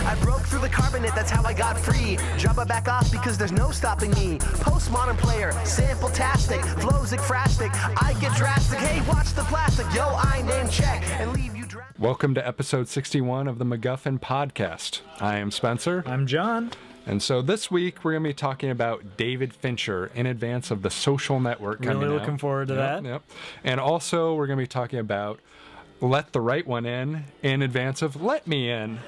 I broke through the carbonate, that's how I got free. Jabba back off because there's no stopping me. Postmodern player, sample-tastic, flows ekphrastic. I get drastic, hey, watch the plastic. Yo, I name check and leave you drastic. Welcome to episode 61 of the MacGuffin Podcast. I am Spencer. I'm John. And so this week we're going to be talking about David Fincher in advance of The Social Network coming out. Really looking forward to that. Yep. And also we're going to be talking about Let the Right One in advance of Let Me In.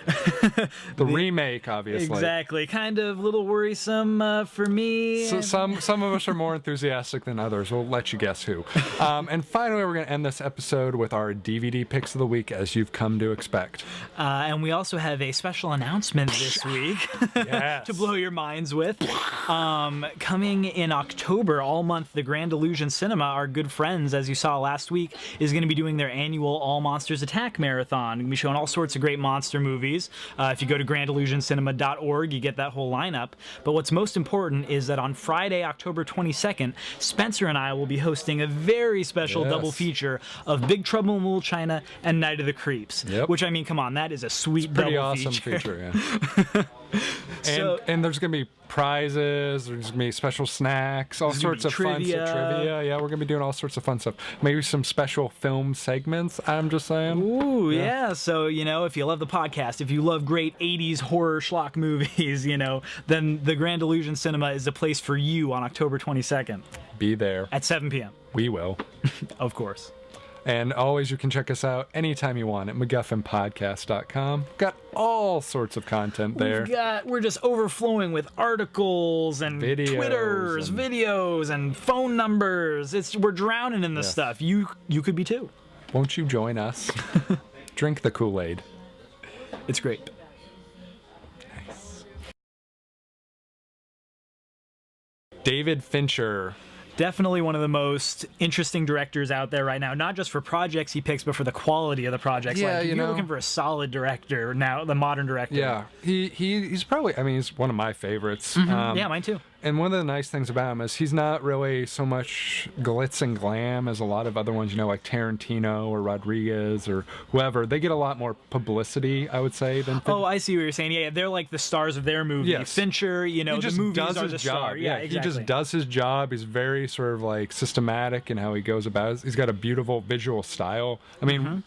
the remake, obviously. Exactly. Kind of a little worrisome for me. So some of us are more enthusiastic than others. We'll let you guess who. And finally, we're going to end this episode with our DVD picks of the week, as you've come to expect. And we also have a special announcement this week Yes. to blow your minds with. Coming in October, all month, the Grand Illusion Cinema, our good friends, as you saw last week, is going to be doing their annual All Monsters Attack Marathon. We're going to be showing all sorts of great monster movies. If you go to grandillusioncinema.org, you get that whole lineup. But what's most important is that on Friday, October 22nd, Spencer and I will be hosting a very special double feature of Big Trouble in Little China and Night of the Creeps. Yep. Which, I mean, come on, that is a sweet Pretty double awesome feature. yeah. So- and there's going to be prizes, there's going to be special snacks, all There's gonna sorts be of fun trivia. trivia. Yeah, we're going to be doing all sorts of fun stuff. Maybe some special film segments, I'm just saying. Ooh, yeah. So, if you love the podcast, if you love great 80s horror schlock movies, then the Grand Illusion Cinema is the place for you on October 22nd Be there. at 7 p.m. We will. Of course. And always, you can check us out anytime you want at MacGuffinPodcast.com. Got all sorts of content there. We're just overflowing with articles and Videos Twitters, and- videos, and phone numbers. We're drowning in this stuff. You could be too. Won't you join us? Drink the Kool-Aid. It's great. Nice. David Fincher. Definitely one of the most interesting directors out there right now, not just for projects he picks, but for the quality of the projects. Yeah, like, if you you're know- looking for a solid director now, the modern director. Yeah, he's probably, he's one of my favorites. Yeah, mine too. And one of the nice things about him is he's not really so much glitz and glam as a lot of other ones, like Tarantino or Rodriguez or whoever. They get a lot more publicity, I would say, than Oh, I see what you're saying. Yeah, they're like the stars of their movie. Yes. Fincher, he the just movies does are his the job. star. Yeah, exactly. He just does his job. He's very sort of like systematic in how he goes about it. He's got a beautiful visual style. I mean,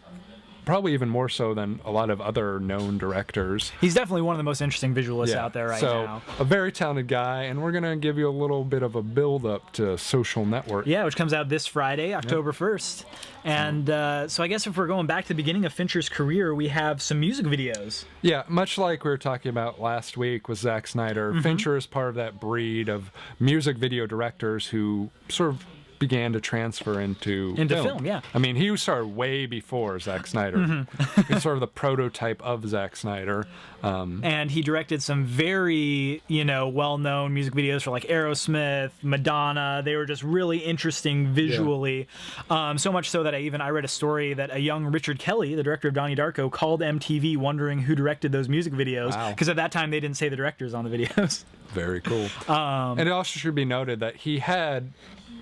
probably even more so than a lot of other known directors. He's definitely one of the most interesting visualists out there right now. So, a very talented guy, and we're going to give you a little bit of a build-up to Social Network. Yeah, which comes out this Friday, October 1st. And so I guess if we're going back to the beginning of Fincher's career, we have some music videos. Yeah, much like we were talking about last week with Zack Snyder, Fincher is part of that breed of music video directors who sort of began to transfer into film, yeah. I mean, he started way before Zack Snyder. He's sort of the prototype of Zack Snyder. And he directed some very, well-known music videos for like Aerosmith, Madonna. They were just really interesting visually. So much so that I read a story that a young Richard Kelly, the director of Donnie Darko, called MTV wondering who directed those music videos. Wow. Because at that time they didn't say the directors on the videos. Very cool. And it also should be noted that he had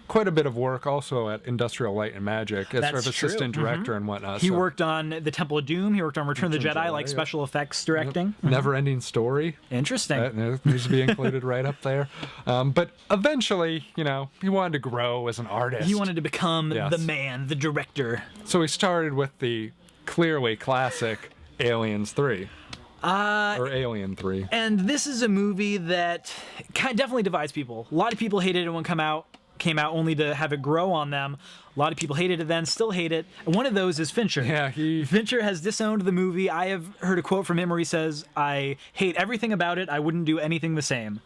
quite a bit of work also at Industrial Light and Magic as sort of That's true. assistant director and whatnot. He worked on The Temple of Doom. He worked on Return of the Jedi, like yeah. special effects directing. Never-ending Story. Interesting. That needs to be included right up there. But eventually, he wanted to grow as an artist. He wanted to become Yes. the man, the director. So he started with the clearly classic Aliens 3. Or Alien 3. And this is a movie that definitely divides people. A lot of people hated it when it came out only to have it grow on them. A lot of people hated it then, still hate it. And one of those is Fincher. Yeah, Fincher has disowned the movie. I have heard a quote from him where he says, "I hate everything about it. I wouldn't do anything the same."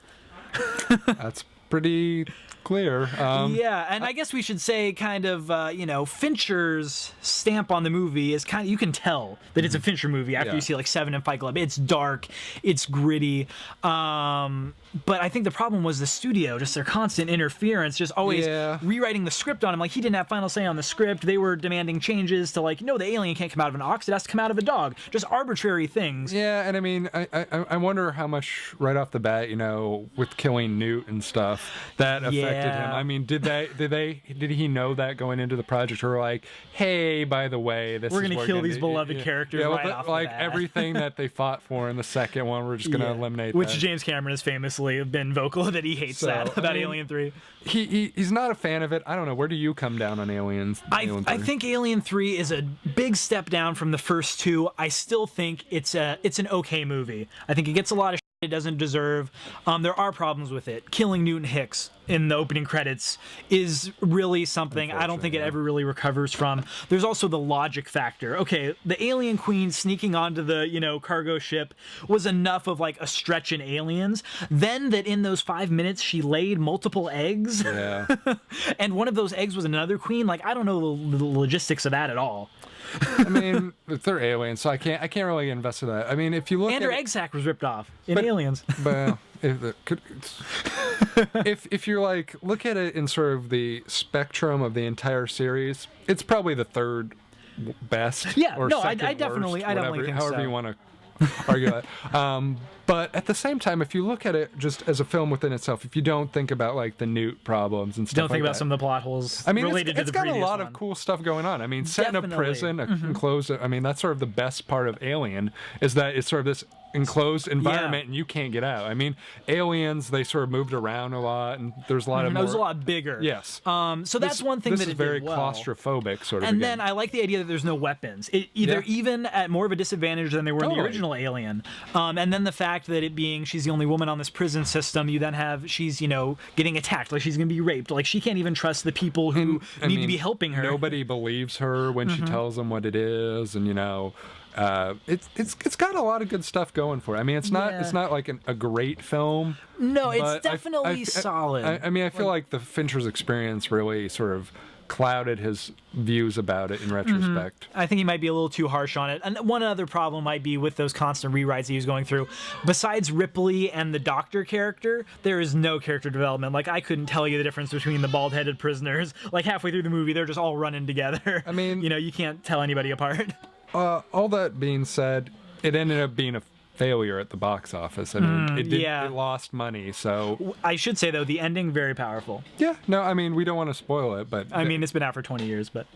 That's pretty clear. Yeah, and I guess we should say Fincher's stamp on the movie is you can tell that it's a Fincher movie after you see like Seven and Fight Club. It's dark, it's gritty, but I think the problem was the studio, just their constant interference, just always rewriting the script on him. Like, he didn't have final say on the script. They were demanding changes to no, the alien can't come out of an ox, it has to come out of a dog. Just arbitrary things. Yeah, and I mean, I wonder how much right off the bat, with killing Newt and stuff, that affected Yeah. him. I mean, did he know that going into the project, or like, hey, by the way, We're gonna kill these beloved characters right off the like bat. everything that they fought for in the second one, we're just gonna eliminate. Which that. James Cameron has famously been vocal that he hates that about Alien 3. He's not a fan of it. I don't know. Where do you come down on Aliens? Alien I 3? think Alien 3 is a big step down from the first two. I still think it's an okay movie. I think it gets a lot of shit it doesn't deserve. There are problems with it. Killing Newton Hicks in the opening credits is really something I don't think it ever really recovers from. There's also the logic factor. Okay, the alien queen sneaking onto the, cargo ship was enough of like a stretch in Aliens. Then that in those 5 minutes she laid multiple eggs. Yeah. And one of those eggs was another queen. Like, I don't know the logistics of that at all. I mean, they're aliens, so I can't really invest in that. I mean, if you look And at her egg sac was ripped off in Aliens. Well, if you're like, look at it in sort of the spectrum of the entire series, it's probably the third best. Yeah, or no, I second definitely- worst, I definitely whatever, think however so. you want to argue that. But at the same time, if you look at it just as a film within itself, if you don't think about like the Newt problems and stuff, Don't think like about that, some of the plot holes I mean, related it's to the got a previous lot one. of cool stuff going on. I mean, set in a Definitely. prison, enclosed. I mean, that's sort of the best part of Alien is that it's sort of this enclosed environment and you can't get out. I mean, Aliens, they sort of moved around a lot, and there's a lot of It more. was a lot bigger. Yes. So that's one thing this that is it very did well. claustrophobic, sort of. And again. then I like the idea that there's no weapons. Even at more of a disadvantage than they were in the original Alien. And then the fact that it being she's the only woman on this prison system, you then have she's getting attacked, like she's gonna be raped, like she can't even trust the people who need to be helping her. Nobody believes her when she tells them what it is, and it's got a lot of good stuff going for it. I mean, it's not like a great film. No, it's but definitely solid. I mean, I feel like the Fincher's experience really sort of clouded his views about it in retrospect. I think he might be a little too harsh on it. And one other problem might be with those constant rewrites he was going through. Besides Ripley and the Doctor character, there is no character development. Like, I couldn't tell you the difference between the bald-headed prisoners. Like, halfway through the movie, they're just all running together. I mean, you can't tell anybody apart. All that being said, it ended up being a failure at the box office. I mean, it lost money, so... I should say, though, the ending, very powerful. Yeah, no, I mean, we don't want to spoil it, but... I mean, it's been out for 20 years, but...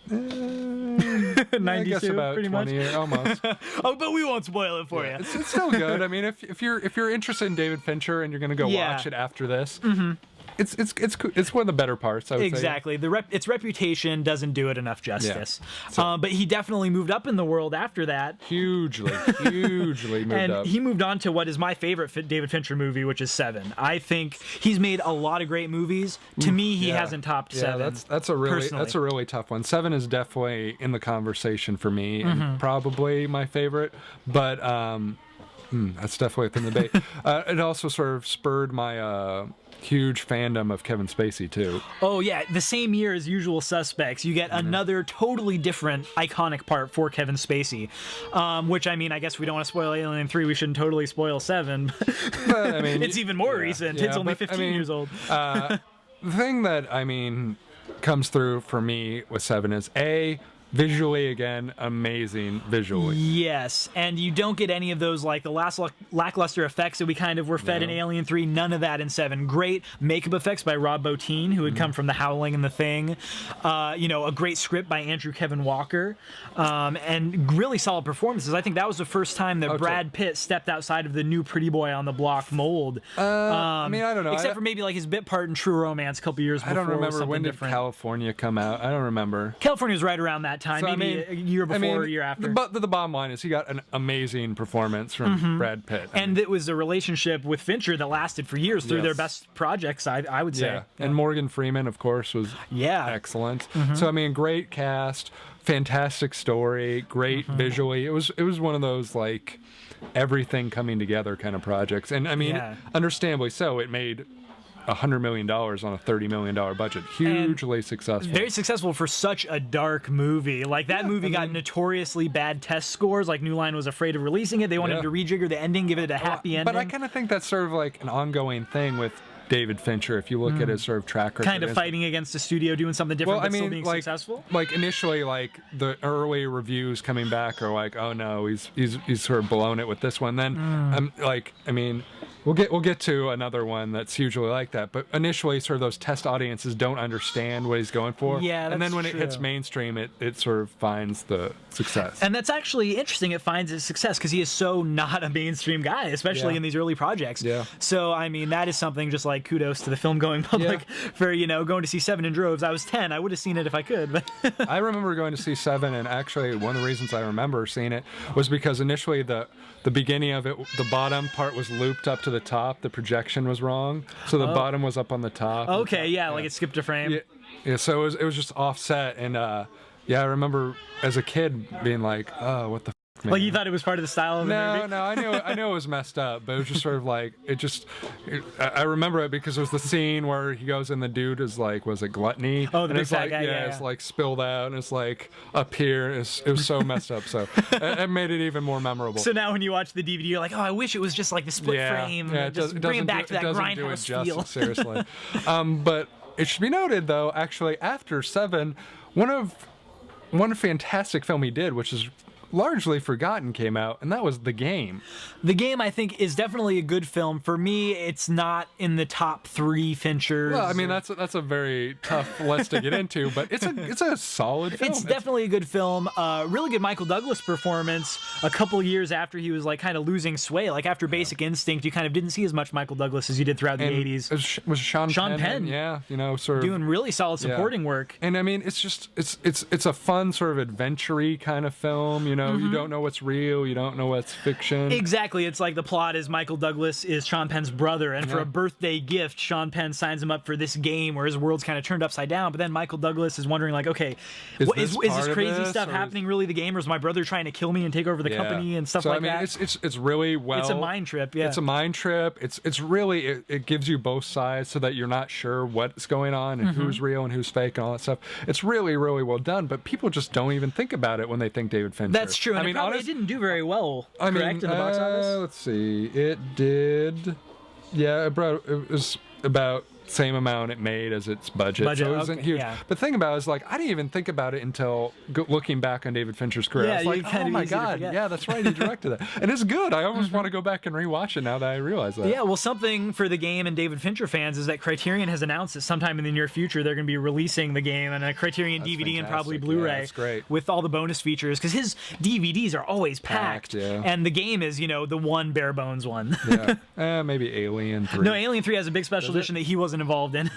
92, I guess about pretty 20 years, almost. Oh, but we won't spoil it for you. It's still good. I mean, if you're interested in David Fincher and you're going to go watch it after this... It's one of the better parts, I would say. Exactly. Its reputation doesn't do it enough justice. Yeah. So, but he definitely moved up in the world after that. Hugely moved And up. he moved on to what is my favorite David Fincher movie, which is Seven. I think he's made a lot of great movies. To me, he hasn't topped Seven. That's a really tough one. Seven is definitely in the conversation for me, and probably my favorite. But that's definitely within the debate. It also sort of spurred my huge fandom of Kevin Spacey too. Oh yeah, the same year as Usual Suspects, you get another totally different iconic part for Kevin Spacey. Which, I mean, I guess we don't want to spoil Alien 3, we shouldn't totally spoil 7. But, I mean, it's even more recent. It's only 15 years old. The thing that, I mean, comes through for me with 7 is visually, again, amazing visually. Yes, and you don't get any of those, like, the last lackluster effects that we kind of were fed in Alien 3. None of that in 7. Great makeup effects by Rob Bottin, who had come from The Howling and The Thing. A great script by Andrew Kevin Walker. And really solid performances. I think that was the first time that Brad Pitt stepped outside of the new Pretty Boy on the Block mold. I mean, I don't know. Except for maybe, like, his bit part in True Romance a couple years before. I don't remember when did different. California come out. I don't remember. California was right around that time, So, maybe a year before or a year after. But the bottom line is he got an amazing performance from Brad Pitt. And it was a relationship with Fincher that lasted for years through their best projects, I would say. Yeah. And Morgan Freeman, of course, was excellent. So, I mean, great cast, fantastic story, great visually. It was one of those, like, everything coming together kind of projects. And, I mean, understandably so, it made $100 million on a $30 million budget. Hugely successful. Very successful for such a dark movie. Like, that movie got notoriously bad test scores. Like, New Line was afraid of releasing it. They wanted to rejigger the ending, give it a happy ending. But I kind of think that's sort of like an ongoing thing with David Fincher, if you look at his sort of track record. Kind of fighting against the studio, doing something different, but still being successful? Like, initially, like, the early reviews coming back are like, oh no, he's sort of blown it with this one. Then, We'll get to another one that's usually like that, but initially, sort of those test audiences don't understand what he's going for. Yeah, and then when true. it hits mainstream, it sort of finds the success. And that's actually interesting. It finds its success because he is so not a mainstream guy, especially in these early projects. Yeah. So I mean, that is something. Just like kudos to the film going public for going to see Seven in droves. I was 10. I would have seen it if I could. But I remember going to see Seven, and actually one of the reasons I remember seeing it was because initially the beginning of it, the bottom part was looped up to the top. The projection was wrong, so the bottom was up on the top. Okay, like it skipped a frame. Yeah. So it was just offset, and I remember as a kid being like, oh, what the. Man. Like you thought it was part of the style of the movie? No, I knew it was messed up, but it was just sort of like I remember it because it was the scene where he goes and the dude is like, was it gluttony? Oh, the big fat like, guy. Yeah, it's like spilled out and it's like up here. It was so messed up, so it made it even more memorable. So now when you watch the DVD, you're like, oh, I wish it was just like the split frame. Yeah, just bring it back to that grindhouse feel. Seriously. But it should be noted though, actually, after Seven, one fantastic film he did, which is largely forgotten, came out, and that was The Game. The Game, I think, is definitely a good film. For me, it's not in the top 3 Finchers. Well, I mean, that's a very tough list to get into, but it's a solid film. It's definitely a good film. Really good Michael Douglas performance. A couple years after he was like kind of losing sway, like after Basic Instinct, you kind of didn't see as much Michael Douglas as you did throughout the 80s. Was Sean Penn? Yeah, sort of doing really solid supporting work. And I mean, it's just it's a fun sort of adventure-y kind of film. You don't know what's real, you don't know what's fiction. Exactly. It's like the plot is Michael Douglas is Sean Penn's brother, and for a birthday gift, Sean Penn signs him up for this game where his world's kind of turned upside down. But then Michael Douglas is wondering, like, okay, is this crazy stuff happening really the game, or is my brother trying to kill me and take over the company and stuff like that? So I mean, it's really well. It's a mind trip. Yeah, it's a mind trip. It's really it gives you both sides so that you're not sure what's going on and who's real and who's fake and all that stuff. It's really, really well done, but people just don't even think about it when they think David Fincher. That's true. I mean, it didn't do very well. In the box office. Let's see. It did. Yeah, it was about same amount it made as its budget. So it wasn't huge. Yeah. But the thing about it is, like, I didn't even think about it until looking back on David Fincher's career. I was like, oh my God, yeah, that's right, he directed that. And it's good. I almost want to go back and rewatch it now that I realize that. Yeah, well, something for The Game and David Fincher fans is that Criterion has announced that sometime in the near future they're going to be releasing The Game and a Criterion DVD fantastic. And probably Blu-ray. Yeah, that's great. With all the bonus features, because his DVDs are always packed. And The Game is, the one bare bones one. Maybe Alien 3. No, Alien 3 has a big special edition that he wasn't involved in.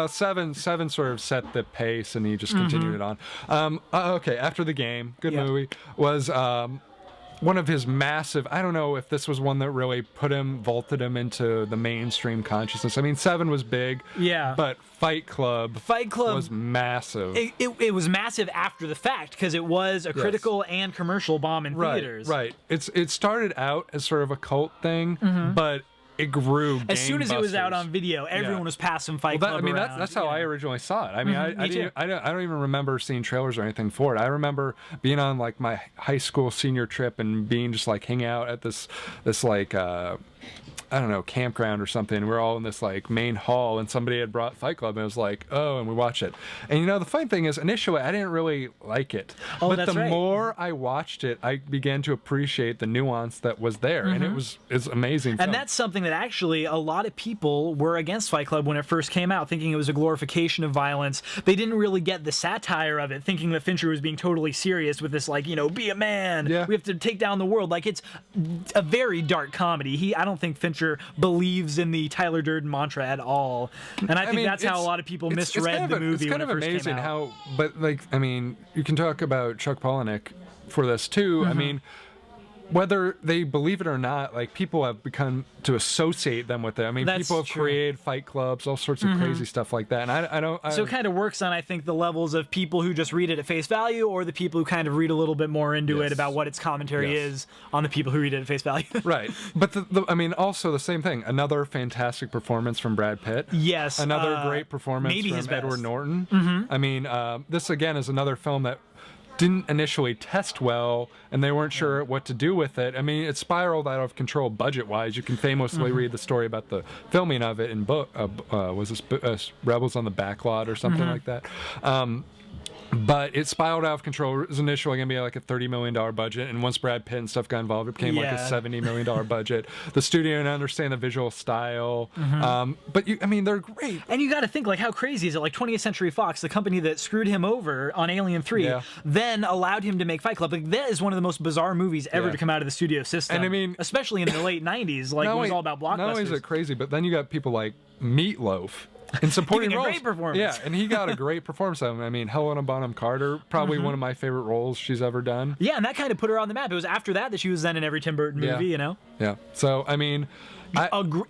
Seven sort of set the pace, and he just continued it on. Okay, after The Game, good movie, was one of his massive. I don't know if this was one that really vaulted him into the mainstream consciousness. I mean, Seven was big, but Fight Club was massive. It was massive after the fact because it was a critical and commercial bomb in theaters. Right. It started out as sort of a cult thing, but it grew as soon as it was out on video. Everyone was passing Fight Club. I mean, that's how I originally saw it. I mean, I don't even remember seeing trailers or anything for it. I remember being on like my high school senior trip and being just like hanging out at this like I don't know, campground or something. We're all in this like main hall, and somebody had brought Fight Club, and it was like, oh, and we watched it. And the funny thing is, initially I didn't really like it, but the more I watched it, I began to appreciate the nuance that was there, and it's amazing. And that's something that actually a lot of people were against Fight Club when it first came out, thinking it was a glorification of violence. They didn't really get the satire of it, thinking that Fincher was being totally serious with this, like, be a man. We have to take down the world. Like, it's a very dark comedy. I don't think Fincher believes in the Tyler Durden mantra at all, and I think that's how a lot of people misread the movie. It's kind of amazing how, but like, I mean, you can talk about Chuck Palahniuk for this too. I mean, whether they believe it or not, like, people have become to associate them with it. I mean, people have created fight clubs, all sorts of crazy stuff like that. And I don't. So it kind of works on, I think, the levels of people who just read it at face value, or the people who kind of read a little bit more into it about what its commentary is on the people who read it at face value. Right. But I mean, also the same thing. Another fantastic performance from Brad Pitt. Yes. Another great performance from Edward Norton. I mean, this again is another film that didn't initially test well, and they weren't sure what to do with it. I mean, it spiraled out of control budget-wise. You can famously read the story about the filming of it in book. Was this Rebels on the Backlot or something like that? But it spiraled out of control. It was initially going to be like a $30 million budget, and once Brad Pitt and stuff got involved, it became like a $70 million budget. The studio didn't understand the visual style, but they're great. And you got to think, like, how crazy is it? Like 20th Century Fox, the company that screwed him over on Alien 3, then allowed him to make Fight Club. Like, that is one of the most bizarre movies ever to come out of the studio system. And I mean, especially in the late 90s, like, it was all about blockbusters. Not only is it crazy, but then you got people like Meatloaf in supporting roles. A great performance. Yeah, and he got a great performance of him. I mean, Helena Bonham Carter, probably one of my favorite roles she's ever done. Yeah, and that kind of put her on the map. It was after that she was then in every Tim Burton movie, you know? Yeah. So, I mean,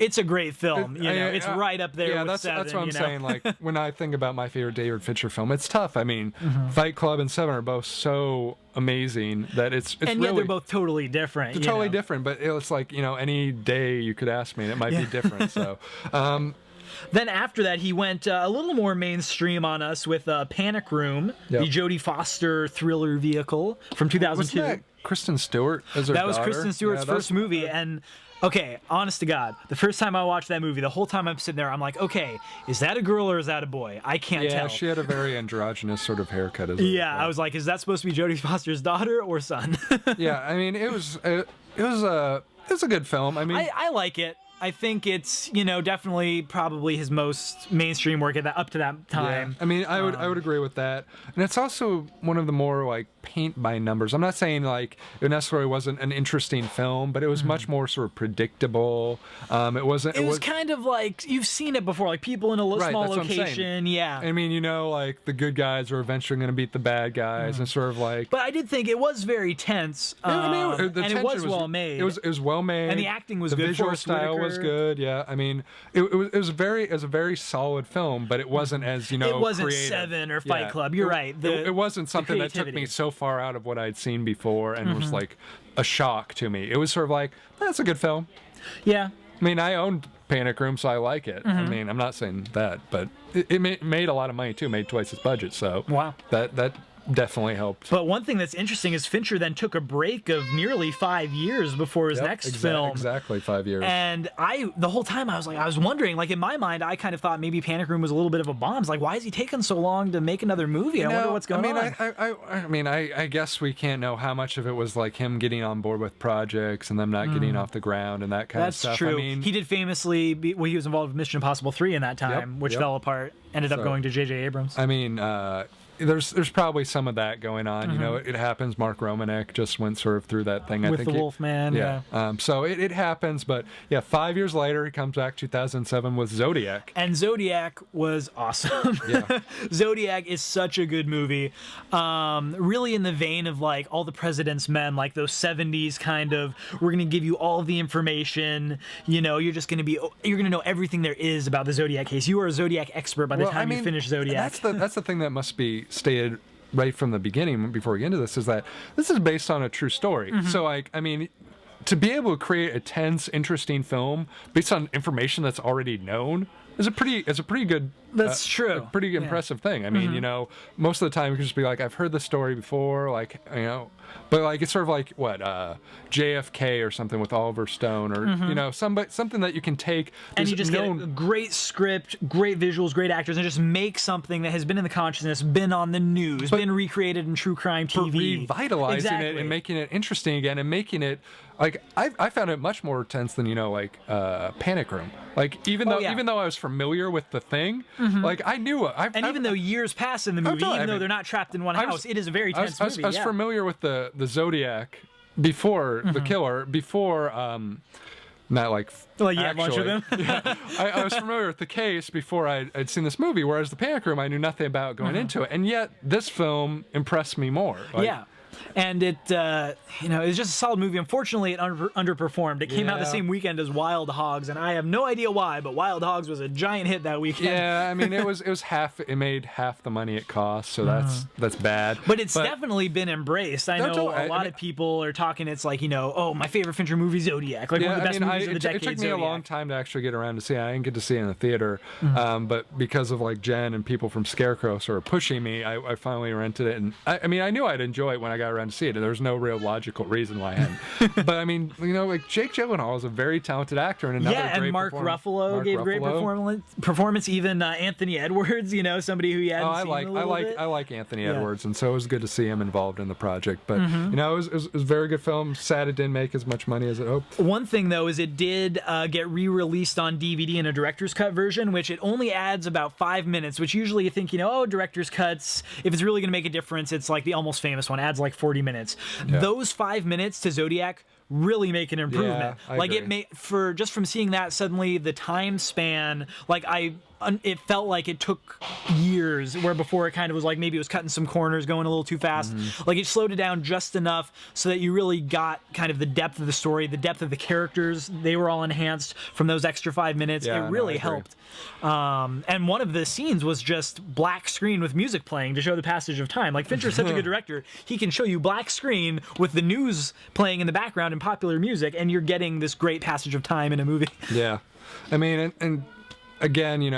it's a great film. It's right up there. Yeah, with that's Seven, what I'm saying. Like, when I think about my favorite David Fincher film, it's tough. I mean, Fight Club and Seven are both so amazing that it's and really, yet they're both totally different. They're totally different, but it's like, any day you could ask me, and it might be different. So. Then after that, he went a little more mainstream on us with Panic Room, the Jodie Foster thriller vehicle from 2002. Wasn't that Kristen Stewart as her That was daughter? Kristen Stewart's first movie, and okay, honest to God, the first time I watched that movie, the whole time I'm sitting there, I'm like, okay, is that a girl or is that a boy? I can't tell. Yeah, she had a very androgynous sort of haircut. I was like, is that supposed to be Jodie Foster's daughter or son? Yeah, I mean, it was a good film. I mean, I like it. I think it's, definitely probably his most mainstream work up to that time. Yeah. I mean, I would agree with that. And it's also one of the more like paint by numbers. I'm not saying like it necessarily wasn't an interesting film, but it was much more sort of predictable. It was kind of like you've seen it before, like people in a small location. Yeah. I mean, like the good guys are eventually going to beat the bad guys, and sort of like. But I did think it was very tense. And it was well made. It was well made, and the acting was good. The visual style was good. Yeah, I mean, it was a very solid film, but it wasn't as it wasn't creative. Seven or Fight Club. You're right. It wasn't something that took me so far out of what I'd seen before and was like a shock to me. It was sort of like, that's a good film. Yeah. I mean, I owned Panic Room, so I like it. I mean, I'm not saying that, but it made a lot of money too. Made twice its budget. So wow, that definitely helped. But one thing that's interesting is Fincher then took a break of nearly 5 years before his next film. Exactly 5 years. And the whole time I was wondering, like in my mind, I kind of thought maybe Panic Room was a little bit of a bomb. It's like, why is he taking so long to make another movie? I wonder what's going on. I guess we can't know how much of it was like him getting on board with projects and them not getting off the ground and that kind of stuff. That's true. I mean, he did famously, he was involved with Mission Impossible 3 in that time, which fell apart. Ended up going to J.J. Abrams. I mean, there's probably some of that going on. It happens. Mark Romanek just went sort of through that thing. With the Wolfman. Yeah. So it happens. But yeah, 5 years later, he comes back 2007 with Zodiac. And Zodiac was awesome. Yeah. Zodiac is such a good movie. Really in the vein of like All the President's Men, like those 70s kind of, we're going to give you all of the information. You're just going to know everything there is about the Zodiac case. You are a Zodiac expert by the time you finish Zodiac. That's the thing that must be stated right from the beginning before we get into this, is that this is based on a true story. So like, I mean, to be able to create a tense, interesting film based on information that's already known is a pretty good. That's true. A pretty impressive thing. I mean, most of the time you can just be like, I've heard the story before, like, but like it's sort of like what JFK or something with Oliver Stone, or something that you can take and you just get a great script, great visuals, great actors, and just make something that has been in the consciousness, been on the news, been recreated in true crime TV, revitalizing it and making it interesting again, and making it like I found it much more tense than Panic Room. Like even though I was familiar with the thing, like I knew even though years pass in the movie, though they're not trapped in one house, it is a very tense movie. I was familiar with the Zodiac before the killer, before not like lunch with him. I was familiar with the case before I'd seen this movie, whereas the Panic Room I knew nothing about going into it, and yet this film impressed me more. And it was just a solid movie. Unfortunately, it underperformed. It came out the same weekend as Wild Hogs, and I have no idea why, but Wild Hogs was a giant hit that weekend. Yeah, I mean, it made half the money it cost, so that's bad. But it's definitely been embraced. I know a lot of people are talking. It's like, my favorite Fincher movie, Zodiac, like one of the best movies of the decade. It took me a long time to actually get around to see it. I didn't get to see it in the theater, but because of like Jen and people from Scarecrow sort of pushing me, I finally rented it, and I knew I'd enjoy it when I got got around to see it. And there's no real logical reason why I hadn't. But I mean, like Jake Gyllenhaal is a very talented actor, and another great and Mark Ruffalo gave great performance. Even Anthony Edwards, somebody who you hadn't seen a little bit. I like Anthony Edwards, and so it was good to see him involved in the project. But it was a very good film. Sad it didn't make as much money as it hoped. One thing though is it did get re-released on DVD in a director's cut version, which it only adds about 5 minutes. Which usually you think, director's cuts, if it's really going to make a difference, it's like the Almost Famous one, adds like 40 minutes. Yeah. Those 5 minutes to Zodiac really make an improvement. Yeah, like agree. Just from seeing that, suddenly the time span, it felt like it took years, where before it kind of was like maybe it was cutting some corners, going a little too fast. Like it slowed it down just enough so that you really got kind of the depth of the story, the depth of the characters. They were all enhanced from those extra 5 minutes. Yeah, it really helped. And one of the scenes was just black screen with music playing to show the passage of time. Like Fincher's such a good director, he can show you black screen with the news playing in the background and popular music, and you're getting this great passage of time in a movie. Yeah, I mean, and again,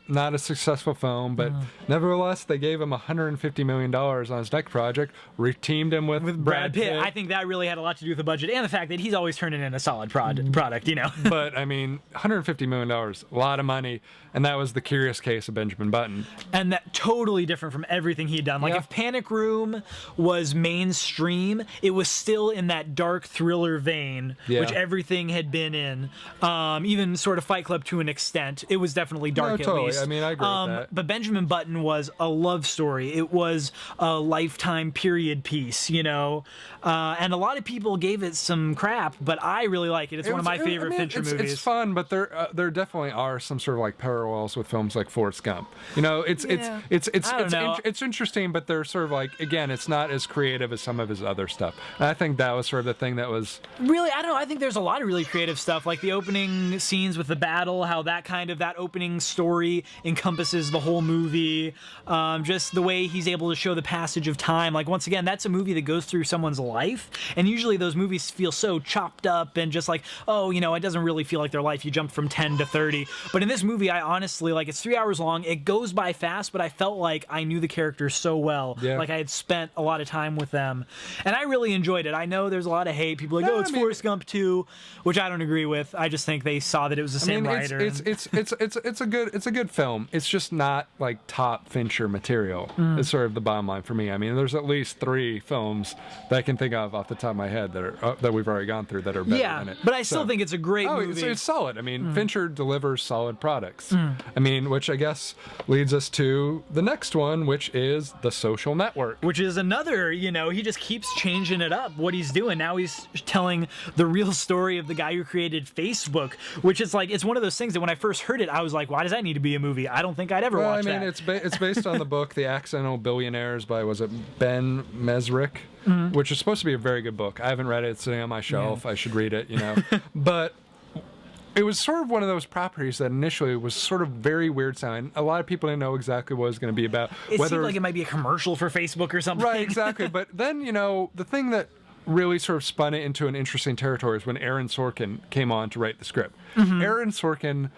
not a successful film, but nevertheless, they gave him $150 million on his next project, reteamed him with Brad Pitt. I think that really had a lot to do with the budget and the fact that he's always turning in a solid product, But, I mean, $150 million, a lot of money, and that was The Curious Case of Benjamin Button. And that totally different from everything he'd done. Like, if Panic Room was mainstream, it was still in that dark thriller vein, which everything had been in. Even sort of Fight Club to an extent. It was definitely dark, totally. At least. I mean, I agree with that. But Benjamin Button was a love story. It was a Lifetime period piece, and a lot of people gave it some crap, but I really like it. It's one of my favorite Fincher movies. It's fun, but there definitely are some sort of like parallels with films like Forrest Gump. It's interesting, but they're sort of like, again, it's not as creative as some of his other stuff. And I think that was sort of the thing that was really, I don't know. I think there's a lot of really creative stuff, like the opening scenes with the battle, how that opening story encompasses the whole movie. Just the way he's able to show the passage of time. Like, once again, that's a movie that goes through someone's life, and usually those movies feel so chopped up and just like, it doesn't really feel like their life. You jump from 10 to 30. But in this movie, I honestly, like, it's 3 hours long. It goes by fast, but I felt like I knew the characters so well. Yeah. Like I had spent a lot of time with them, and I really enjoyed it. I know there's a lot of hate. People are like, it's Forrest Gump 2, which I don't agree with. I just think they saw that it was the same writer. It's a good film. It's just not like top Fincher material. It's sort of the bottom line for me. I mean, there's at least 3 films that I can think of off the top of my head that we've already gone through that are better than it. But I still think it's a great movie. It's solid. I mean, Fincher delivers solid products. I mean, which I guess leads us to the next one, which is The Social Network. Which is another, he just keeps changing it up, what he's doing. Now he's telling the real story of the guy who created Facebook, which is like, it's one of those things that when I first heard it, I was like, why does that need to be a movie? I don't think I'd ever watch that. It's based on the book The Accidental Billionaires by, was it Ben Mesrick? Which is supposed to be a very good book. I haven't read it. It's sitting on my shelf. I should read it, But it was sort of one of those properties that initially was sort of very weird sounding. A lot of people didn't know exactly what it was going to be about. It seemed like it might be a commercial for Facebook or something. Right, exactly. But then, the thing that really sort of spun it into an interesting territory is when Aaron Sorkin came on to write the script. Aaron Sorkin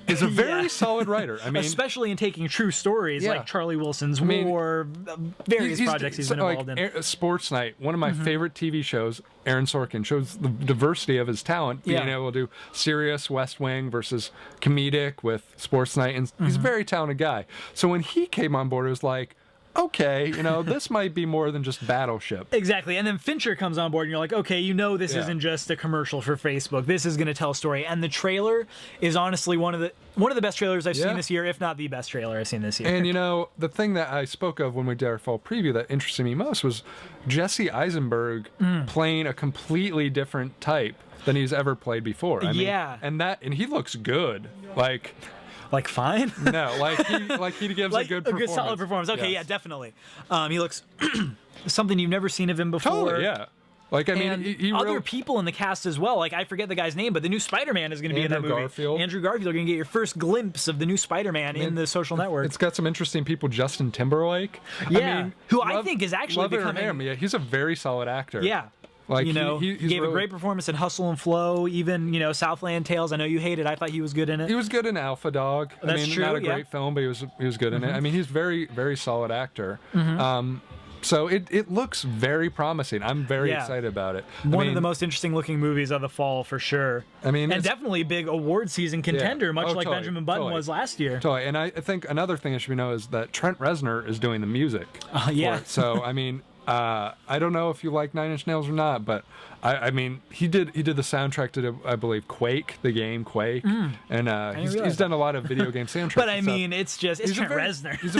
is a very solid writer. I mean, especially in taking true stories like Charlie Wilson's War, various projects he's been involved in. Sports Night, one of my favorite TV shows. Aaron Sorkin shows the diversity of his talent, being able to do serious West Wing versus comedic with Sports Night, and he's a very talented guy. So when he came on board, it was like, okay, this might be more than just Battleship. Exactly. And then Fincher comes on board and you're like, okay, this isn't just a commercial for Facebook. This is going to tell a story. And the trailer is honestly one of the best trailers I've seen this year, if not the best trailer I've seen this year. And the thing that I spoke of when we did our fall preview that interested me most was Jesse Eisenberg playing a completely different type than he's ever played before. I mean, and he looks good. Like fine? No, he gives a good performance. A good solid performance. Okay, yeah, definitely. He looks something you've never seen of him before. Totally, yeah. He other people in the cast as well. Like, I forget the guy's name, but the new Spider-Man is going to be in that movie. Andrew Garfield. You're going to get your first glimpse of the new Spider-Man in The Social Network. It's got some interesting people. Justin Timberlake. I think is actually becoming. Yeah, he's a very solid actor. Yeah. He gave a great performance in Hustle and Flow, even, Southland Tales. I know you hate it. I thought he was good in it. He was good in Alpha Dog. That's true, not a great film, but he was good in it. I mean, he's very, very solid actor. So it looks very promising. I'm very excited about it. One of the most interesting looking movies of the fall for sure. I mean, and definitely a big award season contender, much like totally, Benjamin Button was last year. Totally. And I think another thing that should be known is that Trent Reznor is doing the music. Yeah. For it. So I mean, I don't know if you like Nine Inch Nails or not, but I mean, he did the soundtrack to, I believe, Quake, the game Quake, and he's done a lot of video game soundtracks. But I mean, it's Trent Reznor. He's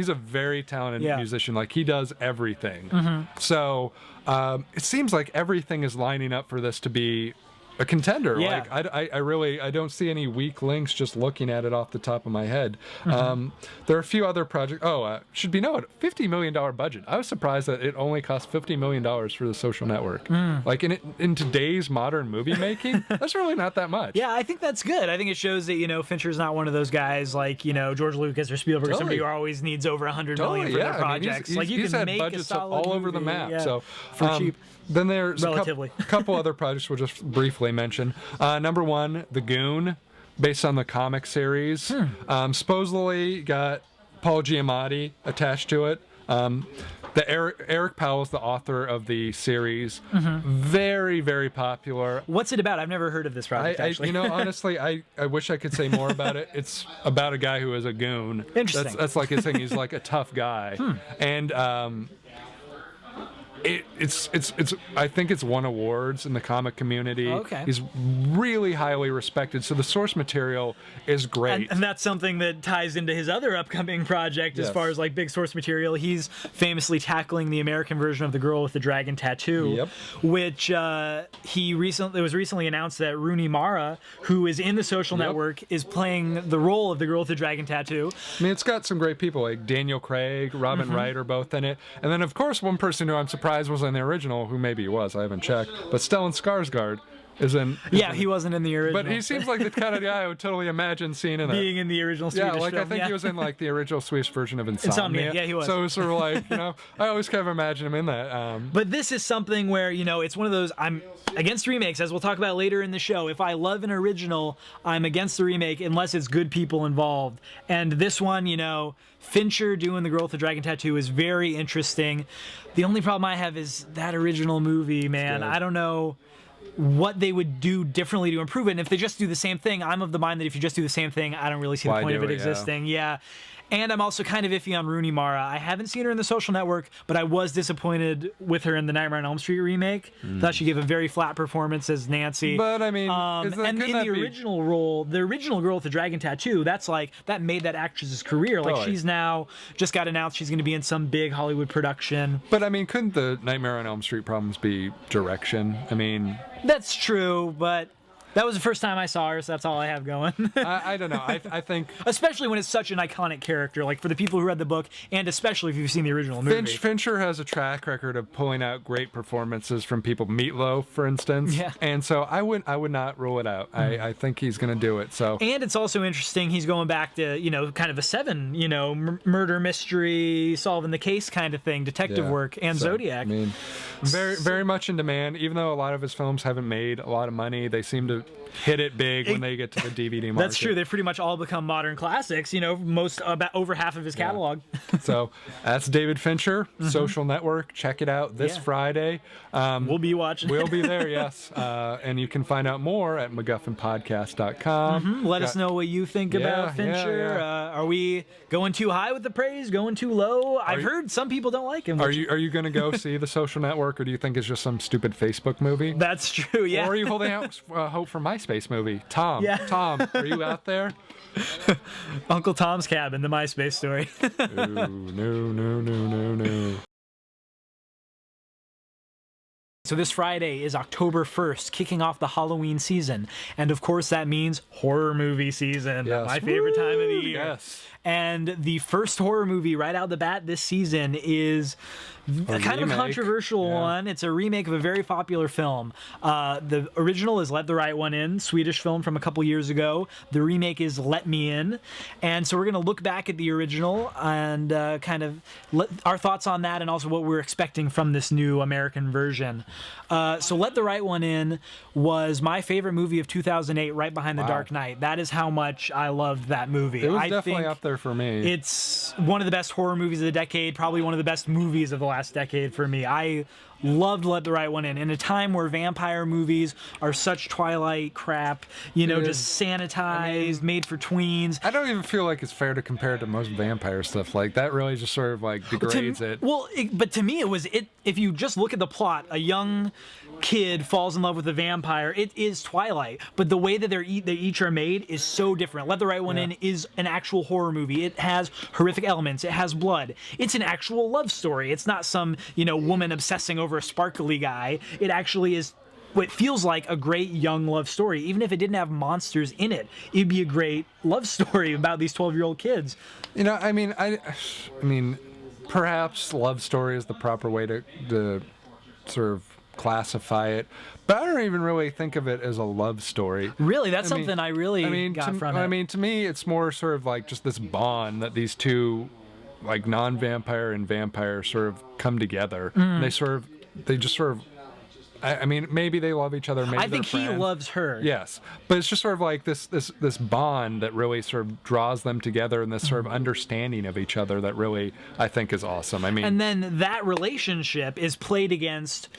a very talented musician. Like, he does everything. So it seems like everything is lining up for this to be a contender. Yeah. Like, I don't see any weak links just looking at it off the top of my head. There are a few other projects. Should be noted, $50 million budget. I was surprised that it only cost $50 million for The Social Network. Like, in today's modern movie making, that's really not that much. Yeah, I think that's good. I think it shows that, Fincher's not one of those guys like, George Lucas or Spielberg or somebody who always needs over $100 million for their projects. I mean, he's had make budgets a solid all over the movie, map. So for cheap. Then there's Relatively. a couple other projects we'll just briefly mention. Number one, The Goon, based on the comic series. Supposedly got Paul Giamatti attached to it. Eric Powell is the author of the series. Very, very popular. What's it about? I've never heard of this project, actually. Honestly, I wish I could say more about it. It's about a guy who is a goon. Interesting. That's like his thing. He's like a tough guy. And it's I think it's won awards in the comic community. Okay. He's really highly respected, so the source material is great. And that's something that ties into his other upcoming project as far as like big source material. He's famously tackling the American version of The Girl with the Dragon Tattoo, which it was recently announced that Rooney Mara, who is in The Social Network, is playing the role of the Girl with the Dragon Tattoo. I mean, it's got some great people like Daniel Craig, Robin Wright are both in it, and then of course one person who I'm surprised was in the original, who maybe he was, I haven't checked, but Stellan Skarsgård is in. He wasn't in the original. But he seems like the kind of guy I would totally imagine seeing in being in the original Swedish film. I think he was in like the original Swedish version of Insomnia. Yeah, he was. So it was sort of like, I always kind of imagine him in that. But this is something where, it's one of those, I'm against remakes, as we'll talk about later in the show. If I love an original, I'm against the remake unless it's good people involved. And this one, Fincher doing The Girl with the Dragon Tattoo is very interesting. The only problem I have is that original movie, man. I don't know what they would do differently to improve it. And if they just do the same thing, I'm of the mind that if you just do the same thing, I don't really see the point of it existing. Yeah. And I'm also kind of iffy on Rooney Mara. I haven't seen her in The Social Network, but I was disappointed with her in the Nightmare on Elm Street remake. Thought she gave a very flat performance as Nancy. But I mean, and in the original role, the original Girl with the Dragon Tattoo, that made that actress's career. Like, she's now just got announced she's going to be in some big Hollywood production. But I mean, couldn't the Nightmare on Elm Street problems be direction? I mean, that's true, but that was the first time I saw her, so that's all I have going. I don't know. I think... Especially when it's such an iconic character, like for the people who read the book, and especially if you've seen the original movie. Fincher has a track record of pulling out great performances from people. Meatloaf, for instance. Yeah. And so I would not rule it out. I think he's going to do it. So. And it's also interesting, he's going back to, kind of a Seven, murder mystery, solving the case kind of thing, detective work, and Zodiac. I mean, very, very much in demand. Even though a lot of his films haven't made a lot of money, they seem to hit it big when they get to the DVD market. That's true. They've pretty much all become modern classics, about over half of his catalog. So that's David Fincher, Social Network. Check it out this Friday. We'll be watching. We'll be there, yes. And you can find out more at MacGuffinPodcast.com. Let us know what you think about Fincher. Are we going too high with the praise, going too low? I've heard some people don't like him. Are you going to go see The Social Network, or do you think it's just some stupid Facebook movie? That's true, yeah. Or are you holding out hope for MySpace movie? Tom, are you out there? Uncle Tom's Cabin, the MySpace story. No. So this Friday is October 1st, kicking off the Halloween season. And of course that means horror movie season. Yes. My favorite time of the year. Yes. And the first horror movie right out the bat this season is kind of a controversial one. It's a remake of a very popular film. The original is Let the Right One In, Swedish film from a couple years ago. The remake is Let Me In. And so we're going to look back at the original and kind of our thoughts on that, and also what we're expecting from this new American version. So Let the Right One In was my favorite movie of 2008, right behind The Dark Knight. That is how much I loved that movie. It was I definitely think up there for me. it's one of the best horror movies of the decade, probably one of the best movies of the last decade for me. I loved Let the Right One In a time where vampire movies are such Twilight crap, just sanitized, made for tweens. I don't even feel like it's fair to compare it to most vampire stuff. Like, that really just sort of like degrades it. Well, but to me, if you just look at the plot, a young kid falls in love with a vampire. It is Twilight, but the way that they each are made is so different. Let the Right One In is an actual horror movie. It has horrific elements. It has blood. It's an actual love story. It's not some woman obsessing over a sparkly guy. It actually is what feels like a great young love story. Even if it didn't have monsters in it, it'd be a great love story about these 12-year-old kids. I mean, perhaps love story is the proper way to sort of classify it, but I don't even really think of it as a love story. Really, that's something I really got from it. I mean, to me, it's more sort of like just this bond that these two, like, non-vampire and vampire sort of come together. And they just sort of. I mean, maybe they love each other. Maybe I think he loves her. Yes, but it's just sort of like this bond that really sort of draws them together, and this sort of understanding of each other that really, I think, is awesome. I mean, and then that relationship is played against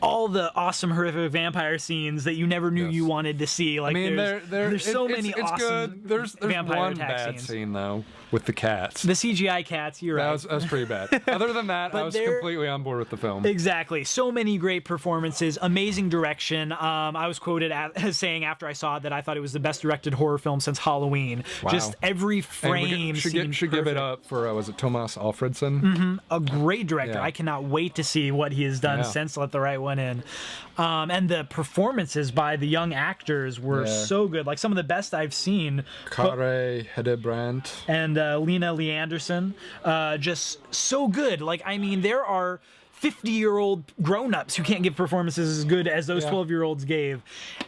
all the awesome horrific vampire scenes that you never knew you wanted to see. Like, I mean, there's so many awesome good. There's vampire one attack bad scenes. Scene though with the cats. The CGI cats, you're right. That was pretty bad. Other than that, I was completely on board with the film. Exactly. So many great performances, amazing direction. I was quoted as saying after I saw it that I thought it was the best directed horror film since Halloween. Wow. Just every frame should seemed give it up for was it Tomas Alfredson? A great director. Yeah. I cannot wait to see what he has done since Let the Right One In. And the performances by the young actors were so good. Like, some of the best I've seen. Kare Hedebrandt And Lena Lee Anderson. Just so good. Like, I mean, there are 50-year-old grown-ups who can't give performances as good as those 12-year-olds gave.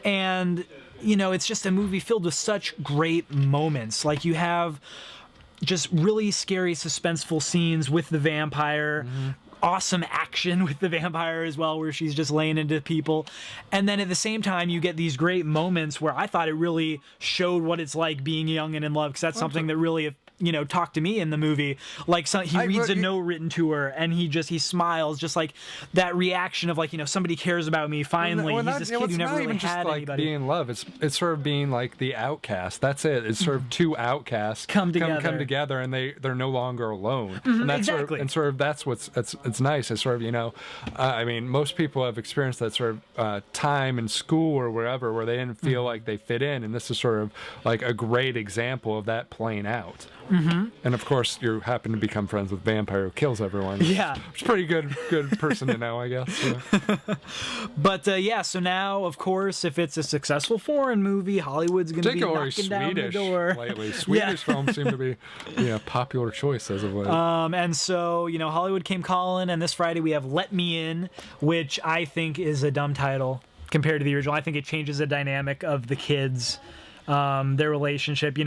And, it's just a movie filled with such great moments. Like, you have just really scary, suspenseful scenes with the vampire. Awesome action with the vampire as well, where she's just laying into people. And then at the same time, you get these great moments where I thought it really showed what it's like being young and in love, because that's something that really talked to me in the movie. Like, he reads a note written to her, and he smiles, just like that reaction of, like, somebody cares about me finally. He's this kid who never really had anybody. Being in love. It's sort of being like the outcast. That's it. It's sort of two outcasts come together, and they're no longer alone. And that's exactly. That's what's it's nice. It's sort of I mean, most people have experienced that sort of time in school or wherever where they didn't feel like they fit in, and this is sort of like a great example of that playing out. And of course, you happen to become friends with vampire who kills everyone. Yeah, it's a pretty good person to know, I guess. Yeah. But so now, of course, if it's a successful foreign movie, Hollywood's going to be knocking down the door. Lately, Swedish films seem to be a popular choice as of late. And so Hollywood came calling, and this Friday we have Let Me In, which I think is a dumb title compared to the original. I think it changes the dynamic of the kids. Their relationship,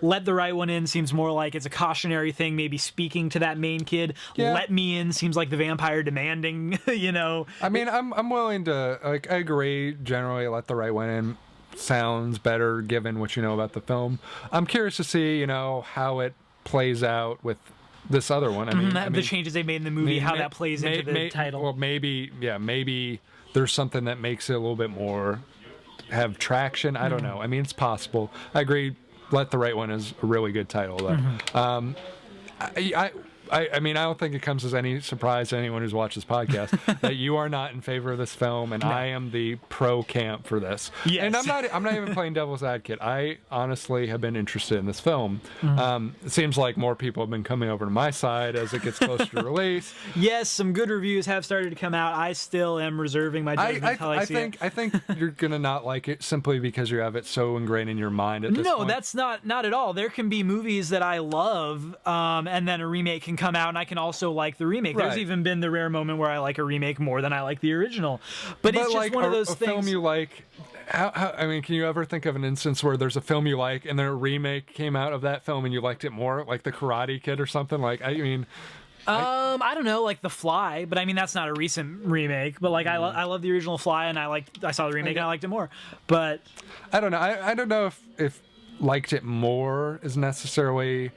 Let the Right One In seems more like it's a cautionary thing, maybe speaking to that main kid. Let Me In seems like the vampire demanding, I mean, I'm willing to, I agree generally. Let the Right One In sounds better given what you know about the film. I'm curious to see, how it plays out with this other one. I mean, the changes they made in the movie, how that plays into the title. Well, maybe there's something that makes it a little bit more have traction. I don't know. I mean, it's possible. I agree. Let the Right One is a really good title, though. I mean, I don't think it comes as any surprise to anyone who's watched this podcast that you are not in favor of this film, and I am the pro camp for this. Yes. And I'm not even playing devil's advocate. I honestly have been interested in this film. It seems like more people have been coming over to my side as it gets closer to release. Yes, some good reviews have started to come out. I still am reserving my judgment until I see it. I think you're gonna not like it simply because you have it so ingrained in your mind at this point. No, that's not at all. There can be movies that I love, and then a remake can come out, and I can also like the remake. Right. There's even been the rare moment where I like a remake more than I like the original. But it's just like one of those a things. film you like. How, I mean, can you ever think of an instance where there's a film you like and then a remake came out of that film and you liked it more, like The Karate Kid or something? Like, I mean, I don't know, like The Fly, but I mean that's not a recent remake. But like I love the original Fly, and I saw the remake and I liked it more. But I don't know. I don't know if liked it more is necessarily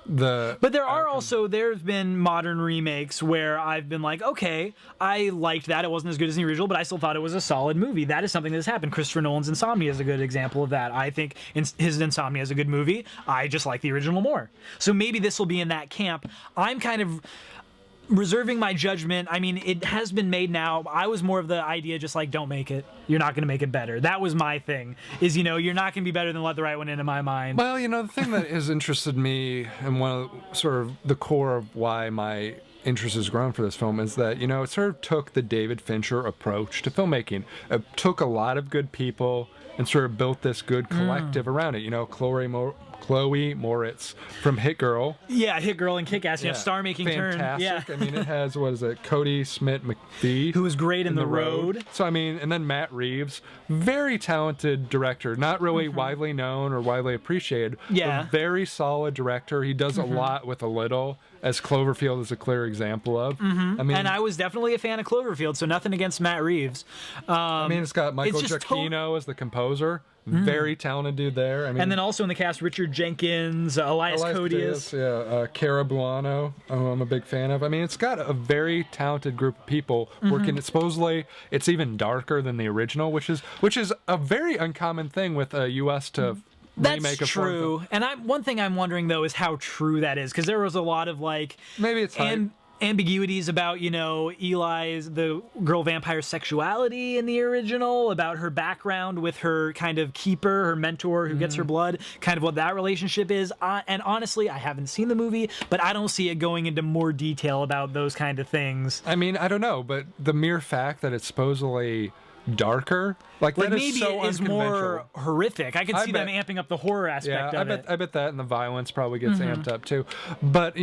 the. But there's been modern remakes where I've been like, okay, I liked that. It wasn't as good as the original, but I still thought it was a solid movie. That is something that's happened. Christopher Nolan's Insomnia is a good example of that. I think his Insomnia is a good movie. I just like the original more. So maybe this will be in that camp. I'm kind of reserving my judgment. I mean, it has been made now. I was more of the idea just like, don't make it. You're not going to make it better. That was my thing, is, you're not going to be better than Let the Right One In my mind. Well, the thing that has interested me, and one of sort of the core of why my interest has grown for this film, is that, it sort of took the David Fincher approach to filmmaking. It took a lot of good people and sort of built this good collective around it. Chloe Moritz from Hit Girl. Yeah, Hit Girl and Kick-Ass, star-making turn. Fantastic. Yeah. I mean, it has, Cody Smith-McPhee. Who was great in The Road. So, I mean, and then Matt Reeves, very talented director, not really widely known or widely appreciated, but very solid director. He does a lot with a little, as Cloverfield is a clear example of. I mean, and I was definitely a fan of Cloverfield, so nothing against Matt Reeves. I mean, it's got Michael Giacchino as the composer. Very talented dude there. I mean, and then also in the cast, Richard Jenkins, Elias Koteas. Cara Buono, who I'm a big fan of. I mean, it's got a very talented group of people working. Supposedly, it's even darker than the original, which is a very uncommon thing with a U.S. to remake a true. And one thing I'm wondering though is how true that is, because there was a lot of maybe it's ambiguities about Eli's, the girl vampire's sexuality in the original, about her background with her kind of keeper, her mentor who gets her blood, kind of what that relationship is. And honestly, I haven't seen the movie, but I don't see it going into more detail about those kind of things. I mean, I don't know, but the mere fact that it's supposedly darker, that maybe is so it is more horrific. I can see them amping up the horror aspect of it. I bet that, and the violence probably gets amped up too. But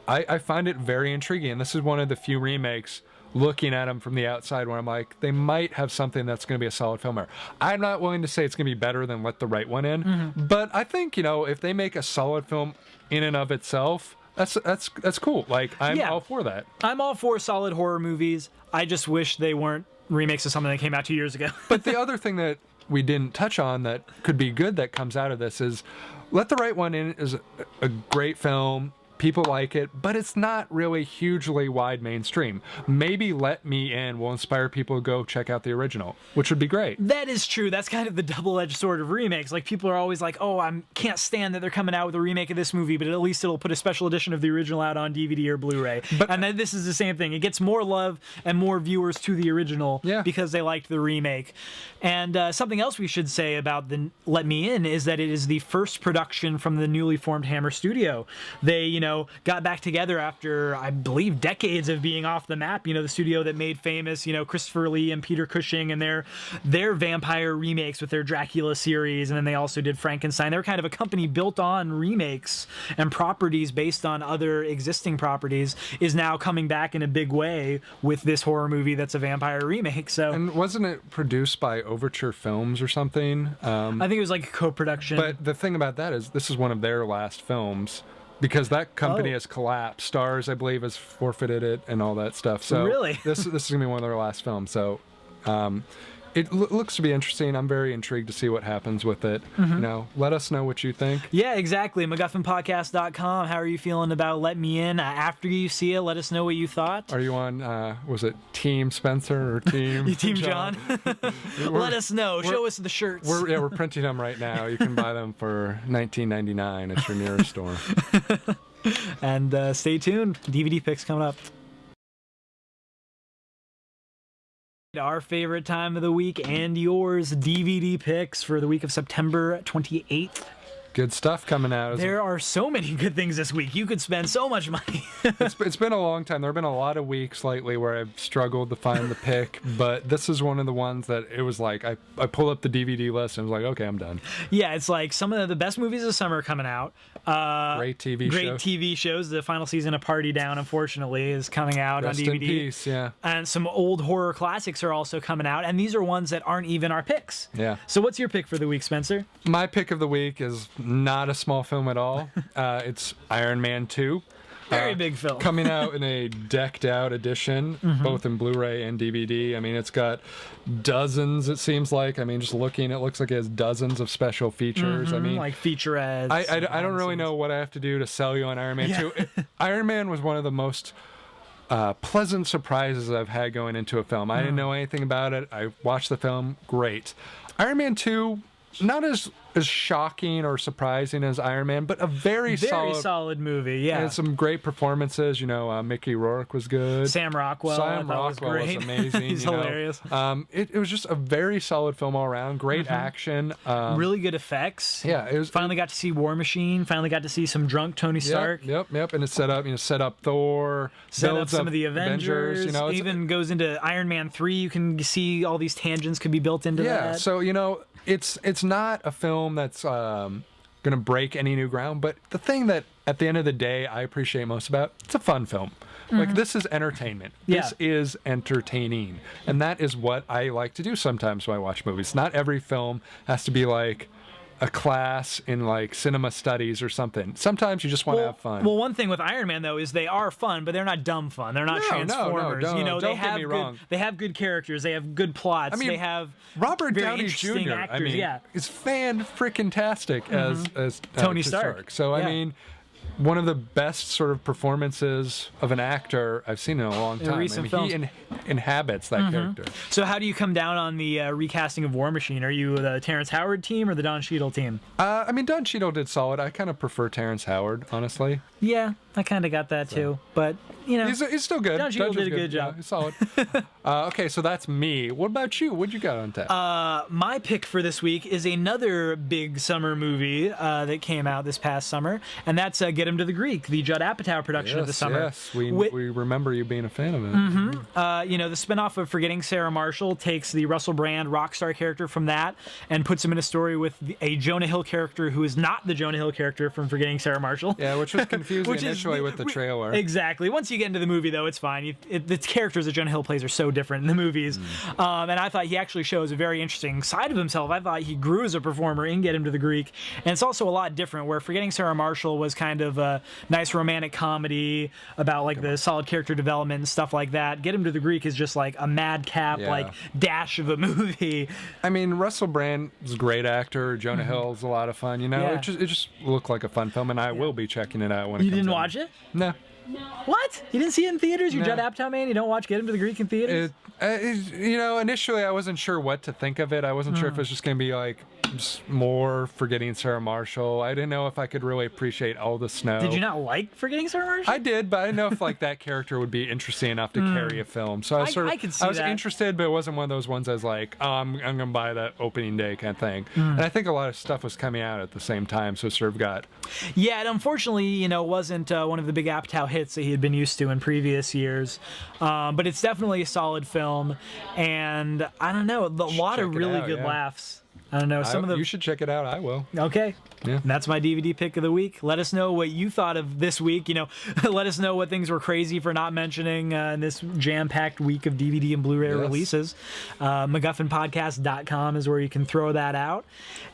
I find it very intriguing. This is one of the few remakes, looking at them from the outside, where I'm like, they might have something that's going to be a solid film. I'm not willing to say it's going to be better than Let the Right One In, but I think if they make a solid film in and of itself, that's cool. I'm all for that. I'm all for solid horror movies. I just wish they weren't remakes of something that came out 2 years ago. But the other thing that we didn't touch on that could be good that comes out of this is Let the Right One In is a great film. People like it, but it's not really hugely wide mainstream. Maybe Let Me In will inspire people to go check out the original, which would be great. That is true. That's kind of the double-edged sword of remakes. People are always like, oh, I can't stand that they're coming out with a remake of this movie, but at least it'll put a special edition of the original out on DVD or Blu-ray. And then this is the same thing. It gets more love and more viewers to the original because they liked the remake. And something else we should say about the Let Me In is that it is the first production from the newly formed Hammer Studio. They, got back together after, I believe, decades of being off the map. The studio that made famous, Christopher Lee and Peter Cushing and their vampire remakes with their Dracula series, and then they also did Frankenstein. They're kind of a company built on remakes and properties based on other existing properties, is now coming back in a big way with this horror movie that's a vampire remake. So, and wasn't it produced by Overture Films or something? I think it was like a co-production. But the thing about that is this is one of their last films, because that company has collapsed. Stars, I believe, has forfeited it and all that stuff. So really? this is going to be one of their last films. So it looks to be interesting. I'm very intrigued to see what happens with it. Let us know what you think. Yeah, exactly. MacGuffinPodcast.com. How are you feeling about Let Me In? After you see it, let us know what you thought. Are you on, was it Team Spencer or Team Team John? Let us know. Show us the shirts. We're printing them right now. You can buy them for $19.99 at your nearest store. And stay tuned. DVD picks coming up. Our favorite time of the week and yours, DVD picks for the week of September 28th. Good stuff coming out. There are so many good things this week. You could spend so much money. It's been a long time. There have been a lot of weeks lately where I've struggled to find the pick, but this is one of the ones that it was like, I pulled up the DVD list and was like, okay, I'm done. Yeah, it's like some of the best movies of summer are coming out. Great TV shows. The final season of Party Down, unfortunately, is coming out Rest on DVD. in peace, yeah. And some old horror classics are also coming out, and these are ones that aren't even our picks. Yeah. So what's your pick for the week, Spencer? My pick of the week is not a small film at all. It's Iron Man 2. Very big film. Coming out in a decked out edition, both in Blu-ray and DVD. I mean, it's got dozens, it seems like. I mean, just looking, it looks like it has dozens of special features. I mean, like featurettes. I don't really know what I have to do to sell you on Iron Man 2. Iron Man was one of the most pleasant surprises I've had going into a film. I didn't know anything about it. I watched the film. Great. Iron Man 2, not as shocking or surprising as Iron Man, but a very solid movie. Yeah, and some great performances. You know, Mickey Rourke was good. Sam Rockwell was amazing. He's hilarious. It was just a very solid film all around. Great action. Really good effects. Yeah, it was. Finally got to see War Machine. Finally got to see some drunk Tony Stark. Yep. And it set up Thor. Set up some of the Avengers. You know, even goes into Iron Man 3. You can see all these tangents could be built into that. Yeah. So you know, it's not a film that's going to break any new ground, but the thing that at the end of the day I appreciate most about it's a fun film. Like, this is entertainment. This is entertaining, and that is what I like to do sometimes when I watch movies. Not every film has to be like a class in like cinema studies or something. Sometimes you just want to have fun. Well, one thing with Iron Man though is they are fun, but they're not dumb fun. They're not Transformers. No, you know, don't get me wrong. They have good characters. They have good plots. I mean, they have Robert very Downey interesting Jr. actors. Is fan-freaking-tastic as Tony Stark. So I mean, one of the best sort of performances of an actor I've seen in a long time. He inhabits that character. So how do you come down on the recasting of War Machine? Are you the Terrence Howard team or the Don Cheadle team? I mean, Don Cheadle did solid. I kind of prefer Terrence Howard, honestly. Yeah, I kind of got that too. But, you know. He's still good. Don Cheadle did a good job. Yeah, he's solid. Okay, so that's me. What about you? What'd you got on tap? My pick for this week is another big summer movie that came out this past summer, and that's Get Him to the Greek, the Judd Apatow production of the summer. Yes, we remember you being a fan of it. You know, the spinoff of Forgetting Sarah Marshall takes the Russell Brand rock star character from that and puts him in a story with a Jonah Hill character who is not the Jonah Hill character from Forgetting Sarah Marshall. Yeah, which was confusing initially with the trailer. Exactly. Once you get into the movie, though, it's fine. The characters that Jonah Hill plays are so different in the movies. And I thought he actually shows a very interesting side of himself. I thought he grew as a performer in Get Him to the Greek. And it's also a lot different, where Forgetting Sarah Marshall was kind of a nice romantic comedy about like the solid character development and stuff like that. Get Him to the Greek is just like a madcap, like dash of a movie. I mean, Russell Brand is a great actor. Jonah Hill's a lot of fun. You know, it just looked like a fun film, and I will be checking it out when it comes out. You didn't watch it? No. What? You didn't see it in theaters? You Judd Apatow man? You don't watch Get Him to the Greek in theaters? You know, initially I wasn't sure what to think of it. I wasn't sure if it was just going to be like just more Forgetting Sarah Marshall. I didn't know if I could really appreciate all the snow. Did you not like Forgetting Sarah Marshall? I did, but I didn't know if like that character would be interesting enough to carry a film. So I was interested, but it wasn't one of those ones I was like, oh, I'm going to buy that opening day kind of thing. And I think a lot of stuff was coming out at the same time, so it sort of got... Yeah, it unfortunately, you know, wasn't one of the big Apatow hits that he had been used to in previous years. But it's definitely a solid film, and I don't know, a lot of really good laughs. I don't know. You should check it out. I will. Okay. Yeah. And that's my DVD pick of the week. Let us know what you thought of this week. You know, let us know what things were crazy for not mentioning in this jam-packed week of DVD and Blu-ray releases. MacGuffinPodcast.com is where you can throw that out.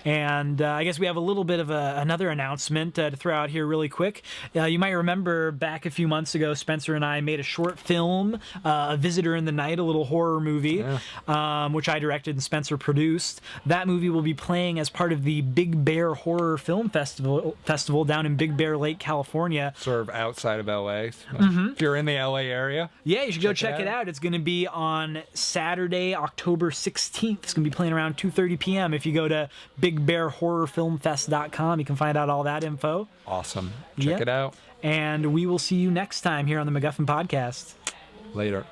And I guess we have a little bit of another announcement to throw out here really quick. You might remember back a few months ago, Spencer and I made a short film, A Visitor in the Night, a little horror movie, which I directed and Spencer produced. That movie will be playing as part of the Big Bear Horror Film Festival down in Big Bear Lake, California. Sort of outside of LA. So if you're in the LA area, yeah, you should go check it out. It's going to be on Saturday, October 16th. It's going to be playing around 2:30 p.m. If you go to BigBearHorrorFilmFest.com, you can find out all that info. Awesome. Check it out. And we will see you next time here on the MacGuffin Podcast. Later.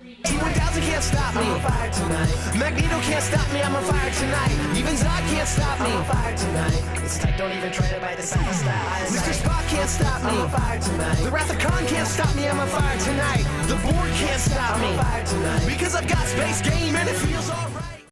T-1000 can't stop me. I'm on fire tonight. Magneto can't stop me. I'm on fire tonight. Even Zod can't stop me. I'm on fire tonight. It's tight. Don't even try to bite the side of style. Mr. Spock can't stop me. I'm on fire tonight. The Wrath of Khan can't stop me. I'm on fire tonight. The Borg can't stop me. I'm on fire tonight. Because I've got space game and it feels alright.